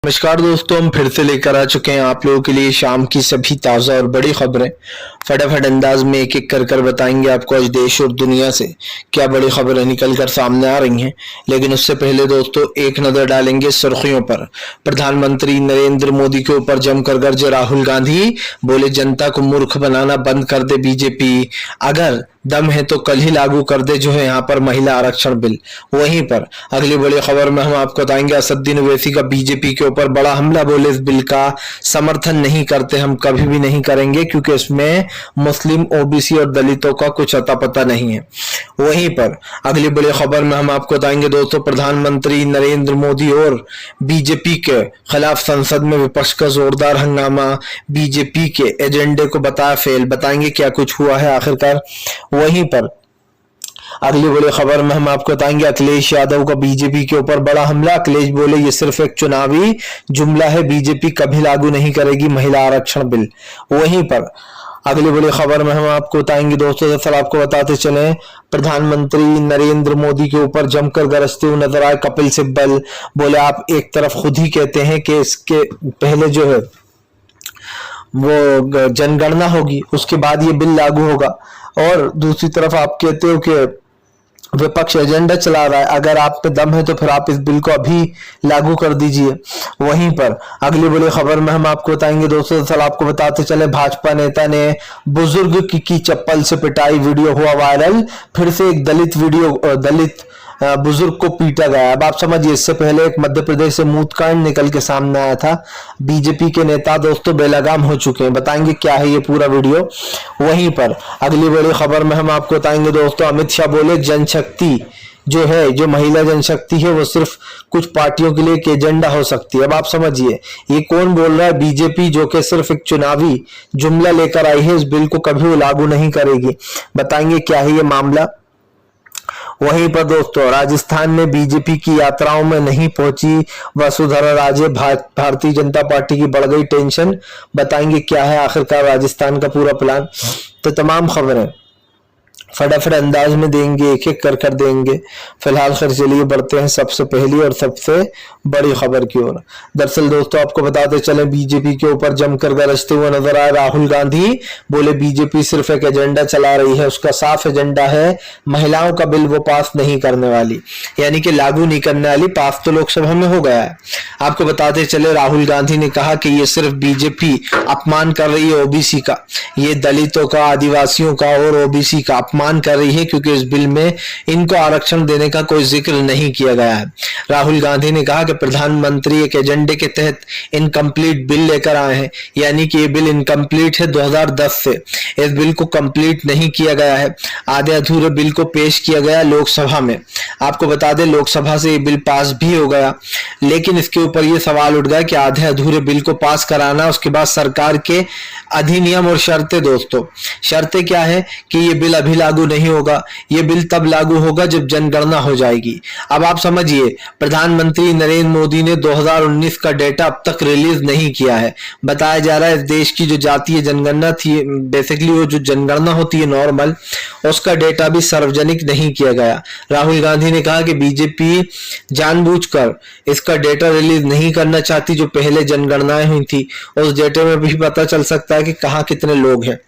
नमस्कार दोस्तों, हम फिर से लेकर आ चुके हैं आप लोगों के लिए शाम की सभी ताज़ा और बड़ी खबरें। फटाफट अंदाज में एक एक कर बताएंगे आपको आज देश और दुनिया से क्या बड़ी खबरें निकल कर सामने आ रही हैं। लेकिन उससे पहले दोस्तों एक नजर डालेंगे सुर्खियों पर। प्रधानमंत्री नरेंद्र मोदी के ऊपर जमकर गरजे राहुल गांधी, बोले जनता को मूर्ख बनाना बंद कर दे बीजेपी, अगर दम है तो कल ही लागू कर दे जो है यहाँ पर महिला आरक्षण बिल। वहीं पर अगली बड़ी खबर में हम आपको बताएंगे असदुद्दीन ओवैसी का बीजेपी के ऊपर बड़ा हमला, बोले इस बिल का समर्थन नहीं करते, हम कभी भी नहीं करेंगे क्योंकि इसमें मुस्लिम, ओबीसी और दलितों का कुछ अता पता नहीं है। वहीं पर अगली बड़ी खबर में हम आपको बताएंगे दोस्तों प्रधानमंत्री नरेंद्र मोदी और बीजेपी के खिलाफ संसद में विपक्ष का जोरदार हंगामा, बीजेपी के एजेंडे को बताया फेल, बताएंगे क्या कुछ हुआ है आखिरकार। वहीं पर अगली बड़ी खबर में हम आपको बताएंगे अखिलेश यादव का बीजेपी के ऊपर बड़ा हमला, अखिलेश बोले ये सिर्फ एक चुनावी जुमला है, बीजेपी कभी लागू नहीं करेगी महिला आरक्षण बिल। वहीं पर अगली बड़ी खबर में हम आपको बताएंगे दोस्तों, दरअसल आपको बताते चले प्रधानमंत्री नरेंद्र मोदी के ऊपर जमकर गरजते हुए नजर आए कपिल सिब्बल, बोले आप एक तरफ खुद ही कहते हैं कि इसके पहले जो है वो जनगणना होगी, उसके बाद ये बिल लागू होगा, और दूसरी तरफ आप कहते हो कि विपक्ष एजेंडा चला रहा है, अगर आप पे दम है तो फिर आप इस बिल को अभी लागू कर दीजिए। वहीं पर अगली बड़ी खबर में हम आपको बताएंगे दोस्तों, दरअसल आपको बताते चले भाजपा नेता ने बुजुर्ग की चप्पल से पिटाई, वीडियो हुआ वायरल, फिर से एक दलित बुजुर्ग को पीटा गया। अब आप समझिए, इससे पहले एक मध्य प्रदेश से मूतकांड निकल के सामने आया था, बीजेपी के नेता दोस्तों बेलगाम हो चुके हैं, बताएंगे क्या है ये पूरा वीडियो। वहीं पर अगली बड़ी खबर में हम आपको बताएंगे दोस्तों अमित शाह बोले जनशक्ति जो है, जो महिला जनशक्ति है वो सिर्फ कुछ पार्टियों के लिए एक एजेंडा हो सकती है। अब आप समझिए ये कौन बोल रहा है, बीजेपी जो कि सिर्फ एक चुनावी जुमला लेकर आई है, इस बिल को कभी वो लागू नहीं करेगी, बताएंगे क्या है ये मामला। वहीं पर दोस्तों राजस्थान में बीजेपी की यात्राओं में नहीं पहुंची वसुंधरा राजे, भारतीय जनता पार्टी की बढ़ गई टेंशन, बताएंगे क्या है आखिरकार राजस्थान का पूरा प्लान। तो तमाम खबरें फटाफट अंदाज में देंगे, एक एक कर देंगे। फिलहाल खैर चलिए बढ़ते हैं सबसे पहली और सबसे बड़ी खबर की ओर। दरअसल दोस्तों आपको बताते चले बीजेपी के ऊपर जमकर गरजते हुए नजर आए राहुल गांधी, बोले बीजेपी सिर्फ एक एजेंडा चला रही है, उसका साफ एजेंडा है महिलाओं का बिल वो पास नहीं करने वाली, यानी कि लागू नहीं करने वाली, पास तो लोकसभा में हो गया है। आपको बताते चले राहुल गांधी ने कहा कि ये सिर्फ बीजेपी अपमान कर रही है ओबीसी का, ये दलितों का, आदिवासियों का और ओबीसी का अपमान कर रही है क्योंकि इस बिल में इनको आरक्षण देने का कोई जिक्र नहीं किया गया है। राहुल गांधी ने कहा कि प्रधानमंत्री एक एजेंडे के तहत इनकम्प्लीट बिल लेकर आए हैं, यानी कि ये बिल इनकम्प्लीट है 2010 से, इस बिल को कंप्लीट नहीं किया गया है, आधे अधूरे बिल को पेश किया गया लोकसभा में। आपको बता दें लोकसभा से ये बिल पास भी हो गया, लेकिन इसके ऊपर ये सवाल उठ गया कि आधे अधूरे बिल को पास कराना, उसके बाद सरकार के अधिनियम और शर्तें। दोस्तों शर्तें क्या है कि ये बिल अभी लागू नहीं होगा, ये बिल तब लागू होगा जब जनगणना हो जाएगी। अब आप समझिए प्रधानमंत्री नरेंद्र मोदी ने 2019 का डेटा अब तक रिलीज नहीं किया है। बताया जा रहा है इस देश की जो जातीय जनगणना थी, बेसिकली वो जो जनगणना होती है नॉर्मल, उसका डेटा भी सार्वजनिक नहीं किया गया। राहुल गांधी ने कहा कि बीजेपी जानबूझकर इसका डेटा रिलीज नहीं करना चाहती, जो पहले जनगणनाएं हुई थी उस डेटा में भी पता चल सकता है कि कहाँ कितने लोग हैं।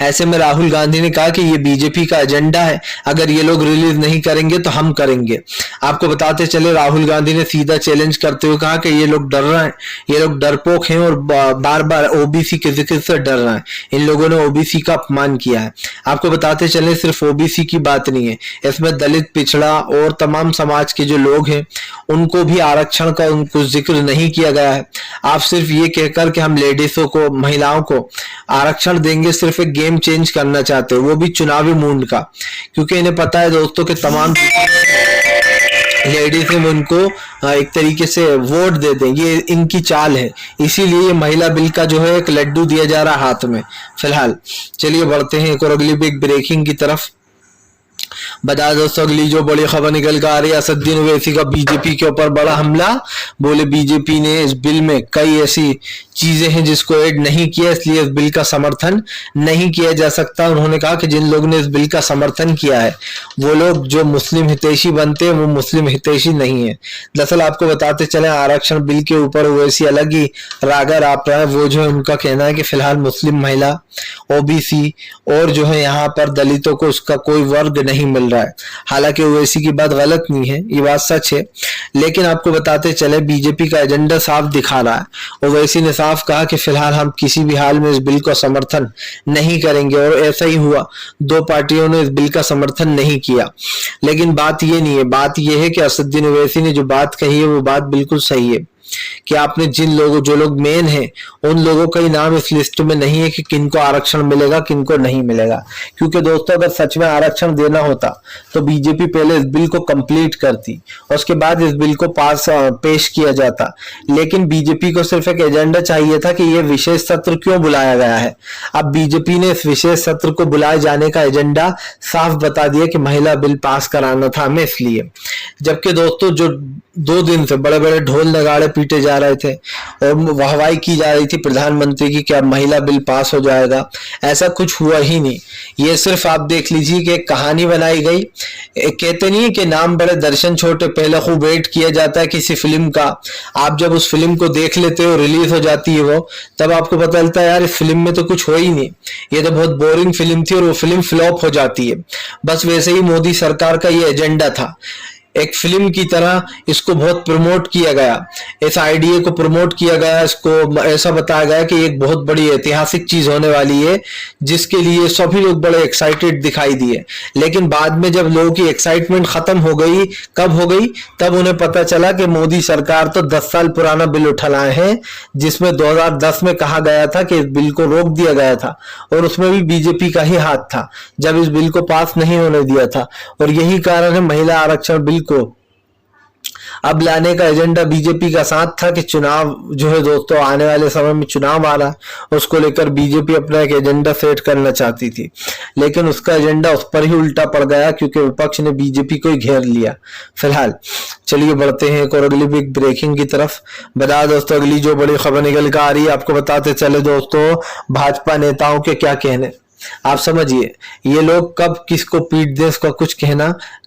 ऐसे में राहुल गांधी ने कहा कि ये बीजेपी का एजेंडा है, अगर ये लोग रिलीज नहीं करेंगे तो हम करेंगे। आपको बताते चले राहुल गांधी ने सीधा चैलेंज करते हुए कहा कि ये लोग डर रहे हैं, ये लोग डरपोक हैं और बार बार ओबीसी के जिक्र से डर रहे हैं, इन लोगों ने ओबीसी का अपमान किया है। आपको बताते चले सिर्फ ओबीसी की बात नहीं है, इसमें दलित, पिछड़ा और तमाम समाज के जो लोग हैं उनको भी आरक्षण का उनको जिक्र नहीं किया गया है। आप सिर्फ ये कहकर कि हम लेडीजों को, महिलाओं को आरक्षण देंगे, सिर्फ एक गेम चेंज करना चाहते हैं, वो भी चुनावी मूड का, क्योंकि इन्हें पता है दोस्तों कि तमाम लेडीज में उनको एक तरीके से वोट दे दें, ये इनकी चाल है, इसीलिए ये महिला बिल का जो है एक लड्डू दिया जा रहा हाथ में। फिलहाल चलिए बढ़ते हैं एक और अगली बिग ब्रेकिंग की तरफ। बता दोस्तों अगली जो बड़ी खबर निकल कर आ रही है, असदुद्दीन ओवैसी का बीजेपी के ऊपर बड़ा हमला। बोले बीजेपी ने इस बिल में कई ऐसी चीजें हैं जिसको ऐड नहीं किया, इसलिए इस बिल का समर्थन नहीं किया जा सकता। उन्होंने कहा कि जिन लोगों ने इस बिल का समर्थन किया है वो लोग जो मुस्लिम हितैषी बनते हैं वो मुस्लिम हितैषी नहीं है। दरअसल आपको बताते चले आरक्षण बिल के ऊपर ओवैसी अलग ही रागा राप रहा है। वो जो है उनका कहना है कि फिलहाल मुस्लिम महिला, ओबीसी और जो है यहाँ पर दलितों को उसका कोई वर्ग नहीं मिल रहा है। हालांकि ओवैसी की बात गलत नहीं है, ये बात सच है, लेकिन आपको बताते चले बीजेपी का एजेंडा साफ दिखा रहा है। ओवैसी ने साफ कहा कि फिलहाल हम किसी भी हाल में इस बिल का समर्थन नहीं करेंगे, और ऐसा ही हुआ, दो पार्टियों ने इस बिल का समर्थन नहीं किया। लेकिन बात ये नहीं है, बात ये है कि असदुद्दीन ओवैसी ने जो बात कही है वो बात बिल्कुल सही है कि आपने जिन लोगों, जो लोग मेन हैं उन लोगों का ही नाम इस लिस्ट में नहीं है कि किनको आरक्षण मिलेगा किनको नहीं मिलेगा। क्योंकि दोस्तों अगर सच में आरक्षण देना होता तो बीजेपी पहले इस बिल को कंप्लीट करती और उसके बाद इस बिल को पेश किया जाता। लेकिन बीजेपी को सिर्फ एक एजेंडा चाहिए था कि यह विशेष सत्र क्यों बुलाया गया है। अब बीजेपी ने इस विशेष सत्र को बुलाए जाने का एजेंडा साफ बता दिया कि महिला बिल पास कराना था हमें, इसलिए। जबकि दोस्तों जो 2 दिन से बड़े बड़े ढोल नगाड़े पीटे जा रहे थे और वाहवाही की जा रही थी प्रधानमंत्री की कि अब महिला बिल पास हो जाएगा, ऐसा कुछ हुआ ही नहीं। ये सिर्फ आप देख लीजिए कि एक कहानी बनाई गई। कहते नहीं कि नाम बड़े दर्शन छोटे, पहले खूब वेट किया जाता है किसी फिल्म का, आप जब उस फिल्म को देख लेते हो, रिलीज हो जाती है वो, तब आपको पता चलता है यार इस फिल्म में तो कुछ हो ही नहीं, ये तो बहुत बोरिंग फिल्म थी, और वो फिल्म फ्लॉप हो जाती है। बस वैसे ही मोदी सरकार का ये एजेंडा था, एक फिल्म की तरह इसको बहुत प्रमोट किया गया, इस आइडिया को प्रमोट किया गया, इसको ऐसा बताया गया कि एक बहुत बड़ी ऐतिहासिक चीज होने वाली है जिसके लिए सभी लोग बड़े एक्साइटेड दिखाई दिए। लेकिन बाद में जब लोगों की एक्साइटमेंट खत्म हो गई, कब हो गई, तब उन्हें पता चला कि मोदी सरकार तो 10 साल पुराना बिल उठा लाए हैं जिसमें 2010 में कहा गया था कि इस बिल को रोक दिया गया था, और उसमें भी बीजेपी का ही हाथ था जब इस बिल को पास नहीं होने दिया था। और यही कारण है महिला आरक्षण बिल को अब लाने का एजेंडा बीजेपी का साथ था कि चुनाव जो है दोस्तों आने वाले समय में चुनाव आ रहा है, उसको लेकर बीजेपी अपना एक एजेंडा सेट करना चाहती थी, लेकिन उसका एजेंडा उस पर ही उल्टा पड़ गया क्योंकि विपक्ष ने बीजेपी को ही घेर लिया। फिलहाल चलिए बढ़ते हैं एक और अगली बिग ब्रेकिंग की तरफ। बता दोस्तों अगली जो बड़ी खबर निकल कर आ रही है, आपको बताते चले दोस्तों भाजपा नेताओं के क्या कहने। आप समझिए, ये लोग कब किसको पीट दे इसका कुछ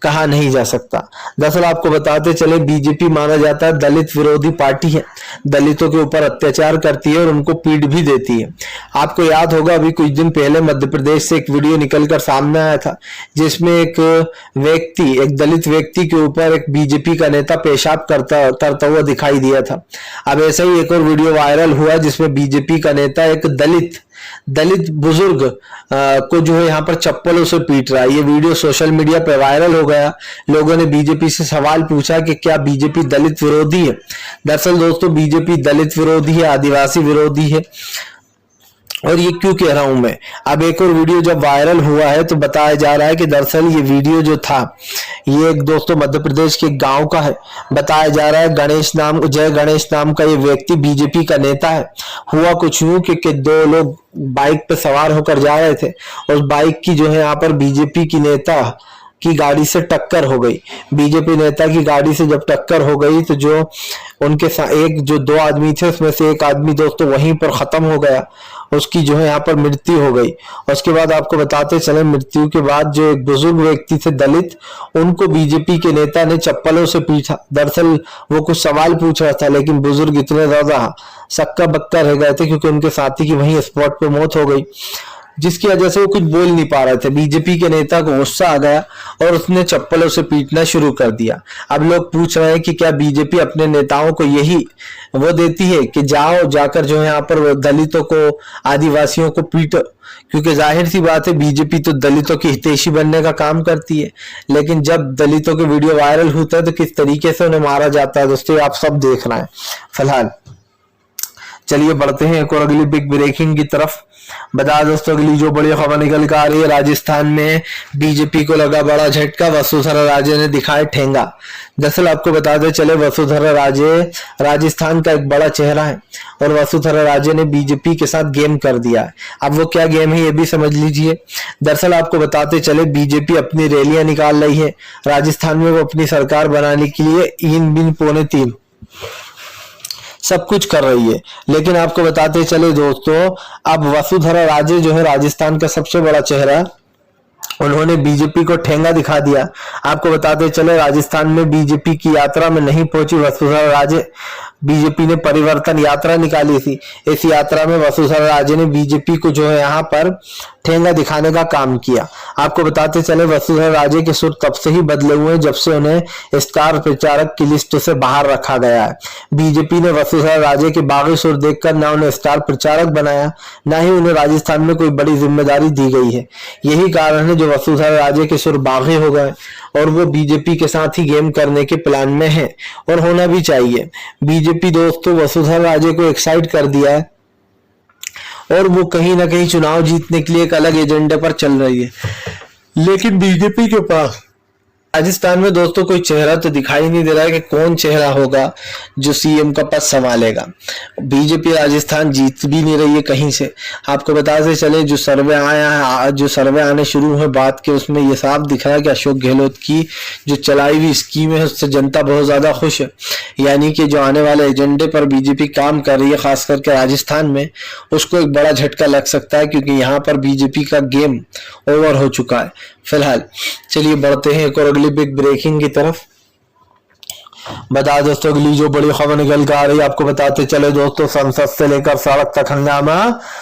कहा नहीं जा सकता। दरअसल आपको बताते चले बीजेपी माना जाता है दलित विरोधी पार्टी है, दलितों के ऊपर अत्याचार करती है और उनको पीट भी देती है। आपको याद होगा अभी कुछ दिन पहले मध्य प्रदेश से एक वीडियो निकलकर सामने आया था जिसमें एक दलित व्यक्ति के ऊपर एक बीजेपी का नेता पेशाब करता हुआ दिखाई दिया था। अब ऐसा ही एक और वीडियो वायरल हुआ जिसमें बीजेपी का नेता एक दलित बुजुर्ग को जो है यहाँ पर चप्पलों से पीट रहा है। ये वीडियो सोशल मीडिया पर वायरल हो गया। लोगों ने बीजेपी से सवाल पूछा कि क्या बीजेपी दलित विरोधी है। दरअसल दोस्तों बीजेपी दलित विरोधी है, आदिवासी विरोधी है। और ये क्यों कह रहा हूं मैं, अब एक और वीडियो जब वायरल हुआ है तो बताया जा रहा है कि दरअसल ये वीडियो जो था ये एक दोस्तों मध्य प्रदेश के गांव का है। बताया जा रहा है जय गणेश नाम का ये व्यक्ति बीजेपी का नेता है। हुआ कुछ यूं कि 2 लोग बाइक पे सवार होकर जा रहे थे और बाइक की जो है यहाँ पर बीजेपी की नेता की गाड़ी से टक्कर हो गई। बीजेपी नेता की गाड़ी से जब टक्कर हो गई तो जो उनके जो 2 आदमी थे उसमें से एक आदमी दोस्तों वहीं पर खत्म हो गया, उसकी जो है यहाँ पर मृत्यु हो गई। और उसके बाद आपको बताते चले मृत्यु के बाद जो एक बुजुर्ग व्यक्ति थे दलित, उनको बीजेपी के नेता ने चप्पलों से पीटा। दरअसल वो कुछ सवाल पूछ रहा था लेकिन बुजुर्ग इतने ज्यादा सक्का बक्का रह गए थे क्योंकि उनके साथी की वहीं स्पॉट पे मौत हो गई, जिसकी वजह से वो कुछ बोल नहीं पा रहे थे। बीजेपी के नेता को गुस्सा आ गया और उसने चप्पलों से पीटना शुरू कर दिया। अब लोग पूछ रहे हैं कि क्या बीजेपी अपने नेताओं को यही वो देती है कि जाकर जो है यहाँ पर दलितों को, आदिवासियों को पीटो, क्योंकि जाहिर सी बात है बीजेपी तो दलितों की हितैषी बनने का काम करती है। लेकिन जब दलितों के वीडियो वायरल होता है तो किस तरीके से उन्हें मारा जाता है दोस्तों आप सब देख रहे हैं। फिलहाल चलिए बढ़ते हैं एक और अगली बिग ब्रेकिंग की तरफ। बता दोस्तों अगली जो बड़ी खबर निकल कर आ रही है, राजस्थान में बीजेपी को लगा बड़ा झटका, वसुंधरा राजे ने दिखाया ठेंगा। दरअसल आपको बताते चले वसुंधरा राजे राजस्थान का एक बड़ा चेहरा है और वसुंधरा राजे ने बीजेपी के साथ गेम कर दिया है। अब वो क्या गेम है ये भी समझ लीजिए। दरअसल आपको बताते चले बीजेपी अपनी रैलियां निकाल रही है राजस्थान में, वो अपनी सरकार बनाने के लिए इन बिन पौने तीन सब कुछ कर रही है। लेकिन आपको बताते चले दोस्तों, अब वसुंधरा राजे जो है राजस्थान का सबसे बड़ा चेहरा, उन्होंने बीजेपी को ठेंगा दिखा दिया। आपको बताते चले राजस्थान में बीजेपी की यात्रा में नहीं पहुंची वसुंधरा राजे, बीजेपी ने परिवर्तन यात्रा निकाली थी। इस यात्रा में वसुंधरा राजे ने बीजेपी को जो है यहाँ पर ठेंगा दिखाने का काम किया। आपको बताते चले वसुंधरा राजे के सुर तब से ही बदले हुए हैं जब से उन्हें स्टार प्रचारक की लिस्ट से बाहर रखा गया है। बीजेपी ने वसुंधरा राजे के बागी सुर देखकर ना उन्हें स्टार प्रचारक बनाया, ना ही उन्हें राजस्थान में कोई बड़ी जिम्मेदारी दी गई है। यही कारण है जो वसुंधरा राजे के सुर बागी हो गए और वो बीजेपी के साथ ही गेम करने के प्लान में है, और होना भी चाहिए। बीजेपी दोस्तों वसुंधरा राजे को एक्साइट कर दिया है और वो कहीं ना कहीं चुनाव जीतने के लिए एक अलग एजेंडे पर चल रही है। लेकिन बीजेपी के पास राजस्थान में दोस्तों कोई चेहरा तो दिखाई नहीं दे रहा है कि कौन चेहरा होगा जो सीएम का पद संभालेगा। बीजेपी राजस्थान जीत भी नहीं रही है कहीं से। आपको बताते चले जो सर्वे आया है, जो सर्वे आने शुरू हुए बात के, उसमें ये साफ दिख रहा है कि अशोक गहलोत की जो चलाई हुई स्कीम है उससे जनता बहुत ज्यादा खुश है। यानी कि जो आने वाले एजेंडे पर बीजेपी काम कर रही है खास करके राजस्थान में, उसको एक बड़ा झटका लग सकता है, क्योंकि यहाँ पर बीजेपी का गेम ओवर हो चुका है फिलहाल। चलिए बढ़ते हैं एक और अगली बिग ब्रेकिंग की तरफ। बता दोस्तों अगली जो बड़ी खबर निकल कर आ रही है, आपको बताते चले दोस्तों, संसद से लेकर सड़क तक हंगामा,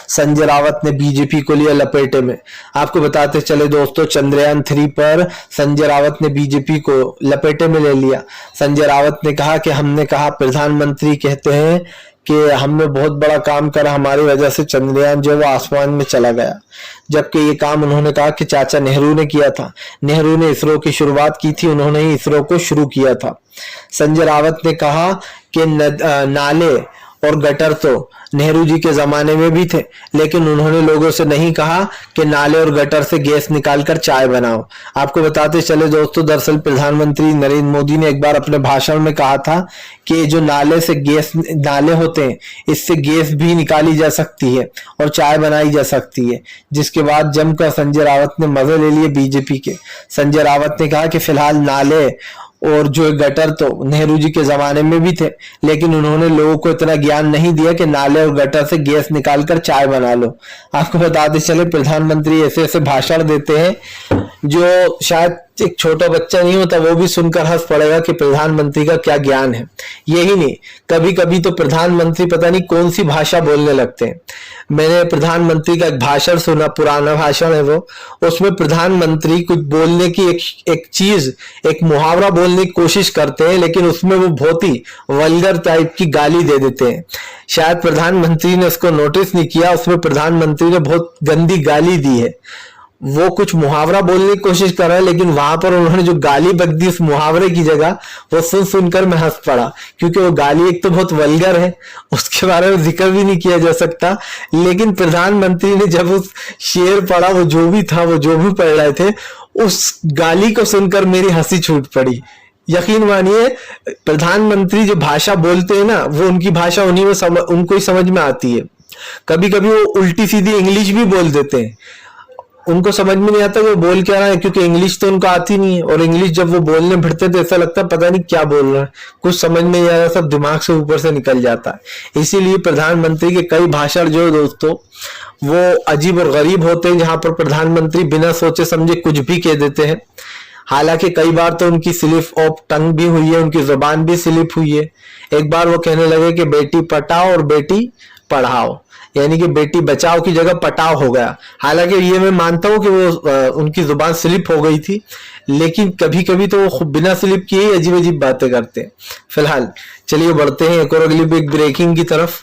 संजय रावत ने बीजेपी को लिया लपेटे में। आपको बताते चले दोस्तों, चंद्रयान 3 पर संजय रावत ने बीजेपी को लपेटे में ले लिया। संजय रावत ने कहा कि हमने कहा, प्रधानमंत्री कहते हैं कि हमने बहुत बड़ा काम करा, हमारी वजह से चंद्रयान जो है वो आसमान में चला गया। जबकि ये काम उन्होंने कहा कि चाचा नेहरू ने किया था। नेहरू ने इसरो की शुरुआत की थी, उन्होंने ही इसरो को शुरू किया था। संजय रावत ने कहा कि नाले और गटर तो नेहरू जी के जमाने में भी थे, लेकिन उन्होंने लोगों से नहीं कहा कि नाले और गटर से गैस निकालकर चाय बनाओ। आपको बताते चले दोस्तों, दरअसल प्रधानमंत्री नरेंद्र मोदी ने एक बार अपने भाषण में कहा था कि जो नाले होते हैं, इससे गैस भी निकाली जा सकती है और चाय बनाई जा सकती है। जिसके बाद जमकर संजय रावत ने मजे ले लिए बीजेपी के। संजय रावत ने कहा कि फिलहाल नाले और जो गटर तो नेहरू जी के जमाने में भी थे, लेकिन उन्होंने लोगों को इतना ज्ञान नहीं दिया कि नाले और गटर से गैस निकालकर चाय बना लो। आपको बताते चले प्रधानमंत्री ऐसे ऐसे भाषण देते हैं जो शायद एक छोटा बच्चा नहीं होता वो भी सुनकर हंस पड़ेगा कि प्रधानमंत्री का क्या ज्ञान है। यही नहीं, कभी कभी तो प्रधानमंत्री पता नहीं कौन सी भाषा बोलने लगते हैं। मैंने प्रधानमंत्री का एक भाषण सुना, पुराना भाषण है वो, उसमें प्रधानमंत्री कुछ बोलने की एक मुहावरा बोलने की कोशिश करते हैं, लेकिन उसमें वो बहुत ही वल्गर टाइप की गाली दे देते हैं। शायद प्रधानमंत्री ने उसको नोटिस नहीं किया, उसमें प्रधानमंत्री ने बहुत गंदी गाली दी है। वो कुछ मुहावरा बोलने की कोशिश कर रहा है, लेकिन वहां पर उन्होंने जो गाली बक दी उस मुहावरे की जगह, वो सुनकर मैं हंस पड़ा, क्योंकि वो गाली एक तो बहुत वल्गर है, उसके बारे में जिक्र भी नहीं किया जा सकता। लेकिन प्रधानमंत्री ने जब उस शेर पढ़ा, वो जो भी था, वो जो भी पढ़ रहे थे, उस गाली को सुनकर मेरी हंसी छूट पड़ी। यकीन मानिए, प्रधानमंत्री जो भाषा बोलते हैं ना, वो उनकी भाषा उनको ही समझ में आती है। कभी कभी वो उल्टी सीधी इंग्लिश भी बोल देते हैं, उनको समझ में नहीं आता वो बोल क्या रहा है, क्योंकि इंग्लिश तो उनको आती नहीं है, और इंग्लिश जब वो बोलने भिड़ते तो ऐसा लगता है पता नहीं क्या बोल रहा है, कुछ समझ में नहीं आ रहा, सब दिमाग से ऊपर से निकल जाता है। इसीलिए प्रधानमंत्री के कई भाषण जो है दोस्तों वो अजीब और गरीब होते हैं, जहां पर प्रधानमंत्री बिना सोचे समझे कुछ भी कह देते हैं। हालांकि कई बार तो उनकी स्लिप ऑफ टंग भी हुई है, उनकी जुबान भी स्लिप हुई है। एक बार वो कहने लगे कि बेटी पटाओ और बेटी पढ़ाओ, यानी कि बेटी बचाओ की जगह पटाओ हो गया। हालांकि ये मैं मानता हूं कि वो उनकी जुबान स्लिप हो गई थी, लेकिन कभी कभी तो वो बिना स्लिप किए ही अजीब अजीब बातें करते हैं। फिलहाल चलिए बढ़ते हैं एक और अगली बिग ब्रेकिंग की तरफ।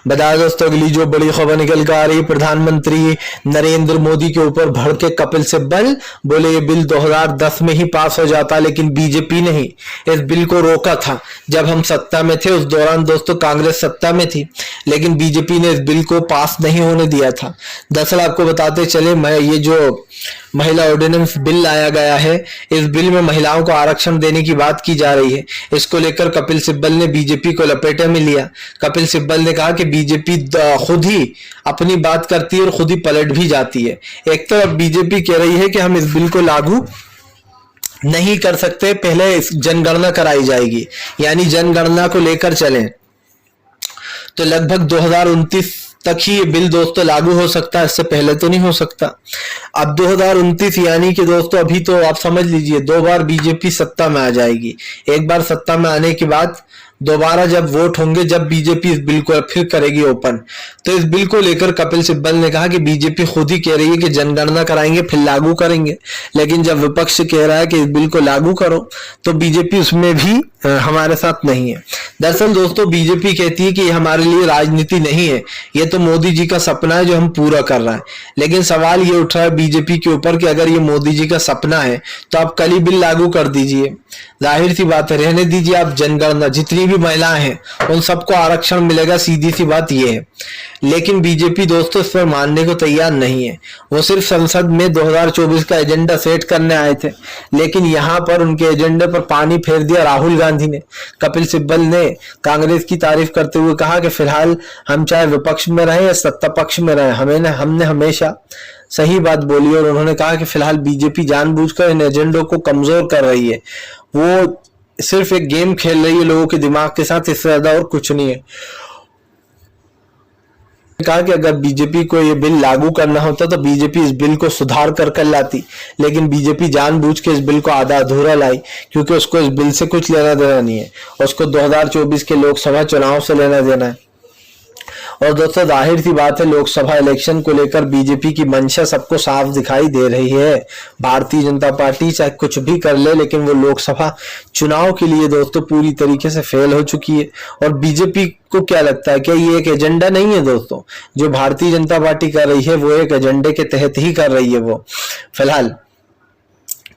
बता दोस्तों अगली जो बड़ी खबर निकल कर आ रही, प्रधानमंत्री नरेंद्र मोदी के ऊपर भड़के कपिल सिब्बल, बोले ये बिल 2010 में ही पास हो जाता, लेकिन बीजेपी ने ही इस बिल को रोका था। जब हम सत्ता में थे उस दौरान दोस्तों कांग्रेस सत्ता में थी, लेकिन बीजेपी ने इस बिल को पास नहीं होने दिया था। दरअसल आपको बताते चले, ये जो महिला ऑर्डिनेंस बिल लाया गया है, इस बिल में महिलाओं को आरक्षण देने की बात की जा रही है। इसको लेकर कपिल सिब्बल ने बीजेपी को लपेटे में लिया। कपिल सिब्बल ने कहा कि बीजेपी खुद ही अपनी बात करती है और खुद ही पलट भी जाती है। एक तरफ बीजेपी कह रही है कि हम इस बिल को लागू नहीं कर सकते, पहले जनगणना कराई जाएगी, यानी जनगणना को लेकर चलें तो लगभग 2029 तक ही ये बिल दोस्तों लागू हो सकता है, इससे पहले तो नहीं हो सकता। अब 2029 यानी कि दोस्तों अभी तो आप समझ लीजिए 2 बार बीजेपी सत्ता में आ जाएगी। एक बार सत्ता में आने के बाद दोबारा जब वोट होंगे, जब बीजेपी इस बिल को फिर करेगी ओपन, तो इस बिल को लेकर कपिल सिब्बल ने कहा कि बीजेपी खुद ही कह रही है कि जनगणना कराएंगे फिर लागू करेंगे, लेकिन जब विपक्ष कह रहा है कि इस बिल को लागू करो तो बीजेपी उसमें भी हमारे साथ नहीं है। दरअसल दोस्तों बीजेपी कहती है कि ये हमारे लिए राजनीति नहीं है, ये तो मोदी जी का सपना है जो हम पूरा कर रहे हैं। लेकिन सवाल ये उठ रहा है बीजेपी के ऊपर कि अगर ये मोदी जी का सपना है तो आप कल ही बिल लागू कर दीजिए, जाहिर सी बात है, रहने दीजिए आप जनगणना, जितनी भी महिलाएं हैं उन सबको आरक्षण मिलेगा, सीधी सी बात ये है। लेकिन बीजेपी दोस्तों इस पर मानने को तैयार नहीं है। वो सिर्फ संसद में 2024 का एजेंडा सेट करने आए थे, लेकिन यहाँ पर उनके एजेंडे पर पानी फेर दिया राहुल गांधी ने। कपिल सिब्बल ने कांग्रेस की तारीफ करते हुए कहा कि फिलहाल हम चाहे विपक्ष में रहें या सत्ता पक्ष में रहें, हमने हमेशा सही बात बोली। और उन्होंने कहा कि फिलहाल बीजेपी जानबूझकर इन एजेंडों को कमजोर कर रही है, वो सिर्फ एक गेम खेल रही है लोगों के दिमाग के साथ, इससे ज्यादा और कुछ नहीं है। कहा कि अगर बीजेपी को ये बिल लागू करना होता तो बीजेपी इस बिल को सुधार कर लाती, लेकिन बीजेपी जानबूझ के इस बिल को आधा अधूरा लाई, क्योंकि उसको इस बिल से कुछ लेना देना नहीं है, उसको 2024 के लोकसभा चुनाव से लेना देना है। और दोस्तों जाहिर सी बात है लोकसभा इलेक्शन को लेकर बीजेपी की मंशा सबको साफ दिखाई दे रही है। भारतीय जनता पार्टी चाहे कुछ भी कर ले, लेकिन वो लोकसभा चुनाव के लिए दोस्तों पूरी तरीके से फेल हो चुकी है। और बीजेपी को क्या लगता है कि ये एक एजेंडा नहीं है दोस्तों, जो भारतीय जनता पार्टी कर रही है वो एक एजेंडे के तहत ही कर रही है वो फिलहाल।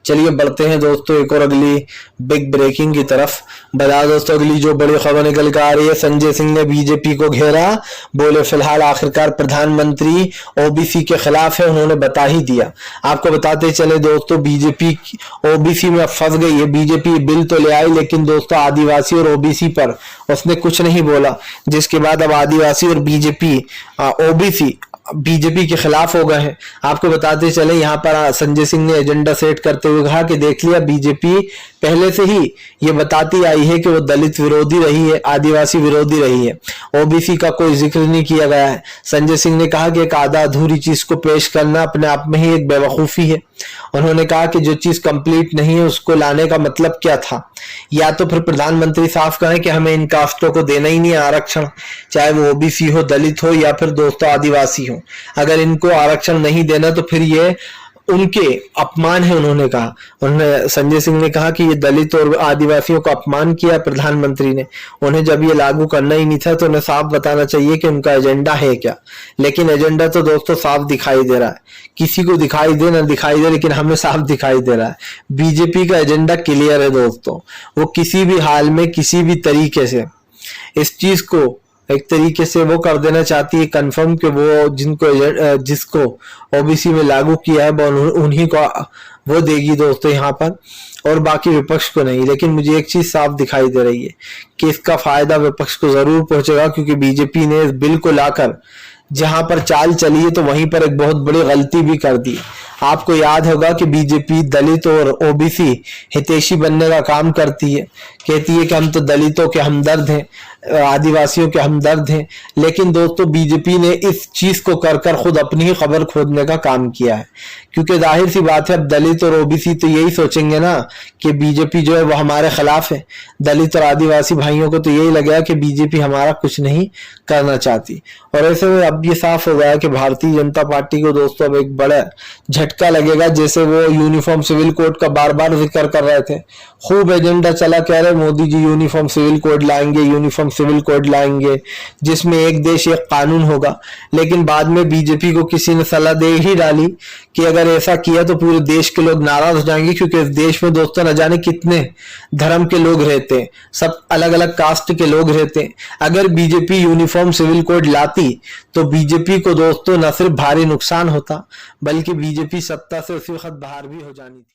चलिए बढ़ते हैं दोस्तों एक और अगली बिग ब्रेकिंग की तरफ। बता दोस्तों अगली जो बड़ी खबर निकल कर आ रही है, संजय सिंह ने बीजेपी को घेरा, बोले फिलहाल आखिरकार प्रधानमंत्री ओबीसी के खिलाफ है, उन्होंने बता ही दिया। आपको बताते चले दोस्तों बीजेपी ओबीसी में फंस गई है। बीजेपी बिल तो ले आई, लेकिन दोस्तों आदिवासी और ओबीसी पर उसने कुछ नहीं बोला, जिसके बाद अब आदिवासी और बीजेपी ओबीसी बीजेपी के खिलाफ हो गए हैं। आपको बताते चले यहाँ पर संजय सिंह ने एजेंडा सेट करते हुए कहा कि देख लिया बीजेपी पहले से ही ये बताती आई है कि वो दलित विरोधी रही है, आदिवासी विरोधी रही है, ओबीसी का कोई जिक्र नहीं किया गया है। संजय सिंह ने कहा कि एक आधा अधूरी चीज को पेश करना अपने आप में ही एक बेवकूफी है। उन्होंने कहा कि जो चीज कंप्लीट नहीं है उसको लाने का मतलब क्या था, या तो फिर प्रधानमंत्री साफ कहें कि हमें इन कास्टों को देना ही नहीं है आरक्षण, चाहे वो ओबीसी हो, दलित हो या फिर दोस्तों आदिवासी हो। अगर इनको आरक्षण नहीं देना तो फिर ये उनके अपमान है, उन्होंने कहा। उन्होंने संजय सिंह ने कहा कि ये दलित और आदिवासियों का अपमान किया प्रधानमंत्री ने। उन्हें जब ये लागू करना ही नहीं था तो उन्हें साफ बताना चाहिए कि उनका एजेंडा है क्या। लेकिन एजेंडा तो दोस्तों साफ दिखाई दे रहा है, किसी को दिखाई दे ना दिखाई दे, लेकिन हमें साफ दिखाई दे रहा है। बीजेपी का एजेंडा क्लियर है दोस्तों, वो किसी भी हाल में किसी भी तरीके से इस चीज को एक तरीके से वो कर देना चाहती है कंफर्म कि वो जिसको ओबीसी में लागू किया है वो उन्हीं को वो देगी दोस्तों यहाँ पर, और बाकी विपक्ष को नहीं। लेकिन मुझे एक चीज साफ दिखाई दे रही है कि इसका फायदा विपक्ष को जरूर पहुंचेगा, क्योंकि बीजेपी ने इस बिल को लाकर जहां पर चाल चली है तो वहीं पर एक बहुत बड़ी गलती भी कर दी। आपको याद होगा कि बीजेपी दलित और ओबीसी हितैषी बनने का काम करती है, कहती है कि हम तो दलितों के हमदर्द हैं, आदिवासियों के हमदर्द हैं। लेकिन दोस्तों बीजेपी ने इस चीज को कर खुद अपनी ही खबर खोदने का काम किया है, क्योंकि जाहिर सी बात है अब दलित और ओबीसी तो यही सोचेंगे ना कि बीजेपी जो है वो हमारे खिलाफ है। दलित और आदिवासी भाइयों को तो यही लगेगा कि बीजेपी हमारा कुछ नहीं करना चाहती। और ऐसे में अब ये साफ हो गया कि भारतीय जनता पार्टी को दोस्तों अब एक बड़ा झटका लगेगा। जैसे वो यूनिफॉर्म सिविल कोड का बार बार जिक्र कर रहे थे, खूब एजेंडा चला, कह रहे Modi ji uniform civil code लाएंगे, यूनिफॉर्म सिविल कोड लाएंगे जिसमें एक देश एक कानून होगा। लेकिन बाद में बीजेपी को किसी ने सलाह दे ही डाली कि अगर ऐसा किया तो पूरे देश के लोग नाराज हो जाएंगे, क्योंकि इस देश में दोस्तों न जाने कितने धर्म के लोग रहते हैं, सब अलग अलग कास्ट के लोग रहते हैं। अगर बीजेपी यूनिफॉर्म सिविल कोड लाती तो बीजेपी को दोस्तों न सिर्फ भारी नुकसान होता बल्कि बीजेपी सत्ता से उसी वक्त बाहर भी हो जानी थी।